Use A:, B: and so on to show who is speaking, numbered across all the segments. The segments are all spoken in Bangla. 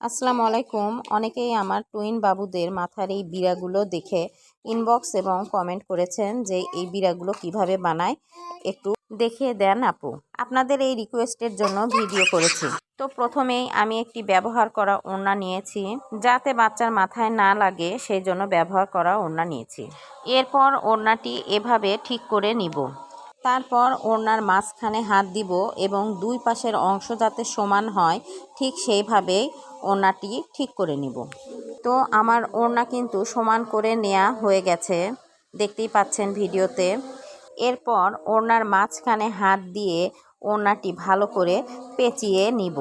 A: আসসালামু আলাইকুম। অনেকেই আমার টুইন বাবুদের মাথার এই বিড়াগুলো দেখে ইনবক্স এবং কমেন্ট করেছেন যে এই বিড়াগুলো কিভাবে বানায় একটু দেখিয়ে দেন আপু। আপনাদের এই রিকোয়েস্টের জন্য ভিডিও করেছি। তো প্রথমেই আমি একটি ব্যবহার করা ওড়না নিয়েছি, যাতে বাচ্চার মাথায় না লাগে সেই জন্য ব্যবহার করা ওড়না নিয়েছি। এরপর ওড়নাটি এভাবে ঠিক করে নিব। তারপর ওড়নার মাঝখানে হাত দিব এবং দুই পাশের অংশ যাতে সমান হয় ঠিক সেইভাবেই ওড়নাটি ঠিক করে নিব। তো আমার ওড়না কিন্তু সমান করে নেওয়া হয়ে গেছে, দেখতেই পাচ্ছেন ভিডিওতে। এরপর ওড়নার মাঝখানে হাত দিয়ে ওড়নাটি ভালো করে পেঁচিয়ে নিব।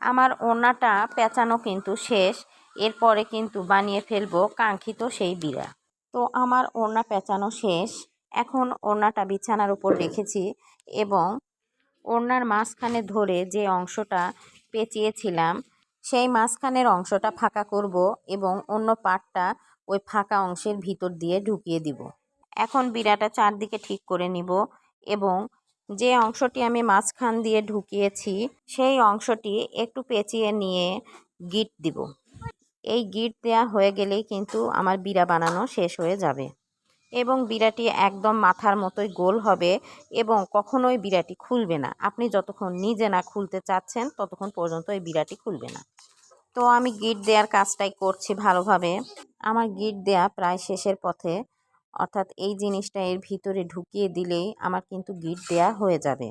A: আমার ওড়নাটা পেঁচানো কিন্তু শেষ। এরপরে কিন্তু বানিয়ে ফেলবো কাঙ্ক্ষিত সেই বিড়া। তো আমার ওড়না পেঁচানো শেষ। এখন ওড়নাটা বিছানার উপর রেখেছি এবং ওড়নার মাঝখানে ধরে যে অংশটা পেঁচিয়েছিলাম সেই মাঝখানের অংশটা ফাঁকা করব এবং অন্য পাটটা ওই ফাঁকা অংশের ভিতর দিয়ে ঢুকিয়ে দিব। এখন বিড়াটা চারদিকে ঠিক করে নিব এবং যে অংশটি আমি মাঝখান দিয়ে ঢুকিয়েছি সেই অংশটি একটু পেঁচিয়ে নিয়ে গিট দিব। এই গিট দেওয়া হয়ে গেলেই কিন্তু আমার বিড়া বানানো শেষ হয়ে যাবে এবং বিড়াটি একদম মাথার মতোই গোল হবে এবং কখনোই বিড়াটি খুলবে না। আপনি যতক্ষণ নিজে না খুলতে চাচ্ছেন ততক্ষণ পর্যন্ত এই বিড়াটি খুলবে না। তো আমি গিট দেওয়ার কাজটাই করছি ভালোভাবে। আমার গিট দেয়া প্রায় শেষের পথে, অর্থাৎ এই জিনিসটা এর ভিতরে ঢুকিয়ে দিলেই আমার কিন্তু গিট দেয়া হয়ে যাবে।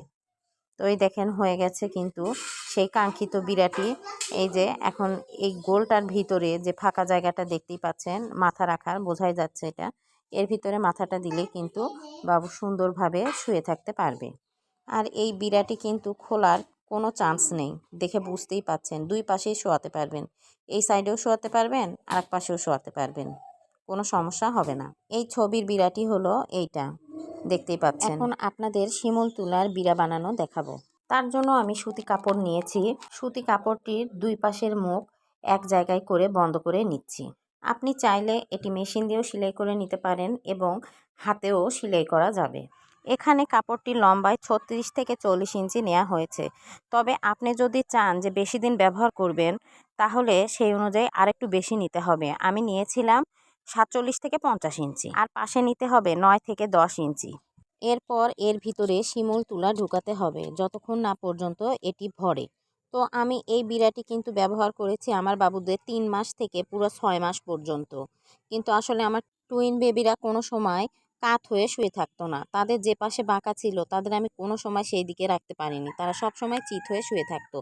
A: তো এই দেখেন হয়ে গেছে কিন্তু সেই কাঙ্ক্ষিত বিড়াটি। এই যে এখন এই গোলটার ভিতরে যে ফাঁকা জায়গাটা দেখতেই পাচ্ছেন মাথা রাখার, বোঝাই যাচ্ছে এটা, এর ভিতরে মাথাটা দিলে কিন্তু বাবু সুন্দরভাবে শুয়ে থাকতে পারবে। আর এই বিড়াটি কিন্তু খোলার কোনো চান্স নেই, দেখে বুঝতেই পাচ্ছেন। দুই পাশেই শোয়াতে পারবেন, এই সাইডেও শোয়াতে পারবেন আর এক পাশেও শোয়াতে পারবেন, কোনো সমস্যা হবে না। এই ছবির বিড়াটি হলো এইটা, দেখতেই পাচ্ছেন। এখন আপনাদের শিমুল তুলার বিড়া বানানো দেখাবো। তার জন্য আমি সুতি কাপড় নিয়েছি। সুতি কাপড়টির দুই পাশের মুখ এক জায়গায় করে বন্ধ করে নিচ্ছি। আপনি চাইলে এটি মেশিন দিয়েও সেলাই করে নিতে পারেন এবং হাতেও সেলাই করা যাবে। এখানে কাপড়টি লম্বায় 36 থেকে 40 ইঞ্চি নেওয়া হয়েছে। তবে আপনি যদি চান যে বেশি দিন ব্যবহার করবেন তাহলে সেই অনুযায়ী আরেকটু বেশি নিতে হবে। আমি নিয়েছিলাম 47 থেকে 50 ইঞ্চি, আর পাশে নিতে হবে 9 থেকে 10 ইঞ্চি। এরপর এর ভিতরে শিমুল তুলা ঢুকাতে হবে যতক্ষণ না পর্যন্ত এটি ভরে। তো আমি এই বিড়াটি কিন্তু ব্যবহার করেছি আমার বাবুদের 3 মাস থেকে পুরো 6 মাস পর্যন্ত। কিন্তু আসলে আমার টুইন বেবিরা কোনো সময় কাত হয়ে শুয়ে থাকতো না। তাদের যে পাশে বাঁকা ছিল তাদের আমি কোনো সময় সেই দিকে রাখতে পারিনি, তারা সব সময় চিত হয়ে শুয়ে থাকতো।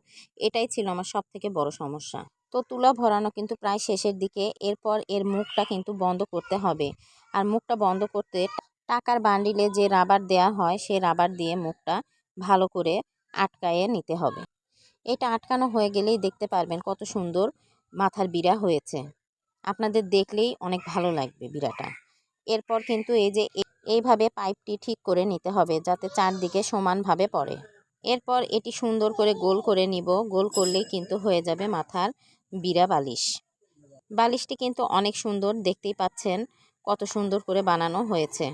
A: এটাই ছিল আমার সব থেকে বড় সমস্যা। তো তুলা ভরানো কিন্তু প্রায় শেষের দিকে। এরপর এর মুখটা কিন্তু বন্ধ করতে হবে। আর মুখটা বন্ধ করতে টাকার বান্ডিলে যে রাবার দেয়া হয় সেই রাবার দিয়ে মুখটা ভালো করে আটকায়ে নিতে হবে। এটা আটকানো হয়ে গেলেই দেখতে পারবেন কত সুন্দর মাথার বিড়া হয়েছে। আপনাদের দেখলেই অনেক ভালো লাগবে বিড়াটা। এরপর কিন্তু এই যে এইভাবে পাইপটি ঠিক করে নিতে হবে যাতে চারদিকে সমানভাবে পড়ে। এরপর এটি সুন্দর করে গোল করে নিব। গোল করলেই কিন্তু হয়ে যাবে মাথার বিড়া বালিশ। বালিশটি কিন্তু অনেক সুন্দর, দেখতেই পাচ্ছেন কত সুন্দর করে বানানো হয়েছে।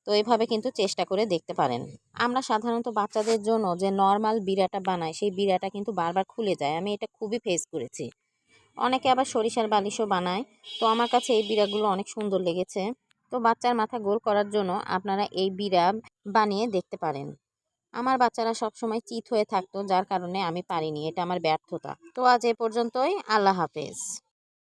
A: তো এইভাবে কিন্তু চেষ্টা করে দেখতে পারেন। আমরা সাধারণত বাচ্চাদের জন্য যে নর্মাল বিড়াটা বানাই সেই বিড়াটা কিন্তু বারবার খুলে যায়। আমি এটা খুবই ফেস করেছি। অনেকে আবার সরিষার বালিশও বানায়। তো আমার কাছে এই বিড়াগুলো অনেক সুন্দর লেগেছে। তো বাচ্চার মাথা গোল করার জন্য আপনারা এই বিড়া বানিয়ে দেখতে পারেন। আমার বাচ্চারা সবসময় চিত হয়ে থাকতো, যার কারণে আমি পারিনি, এটা আমার ব্যর্থতা। তো আজ এ পর্যন্তই। আল্লাহ হাফেজ।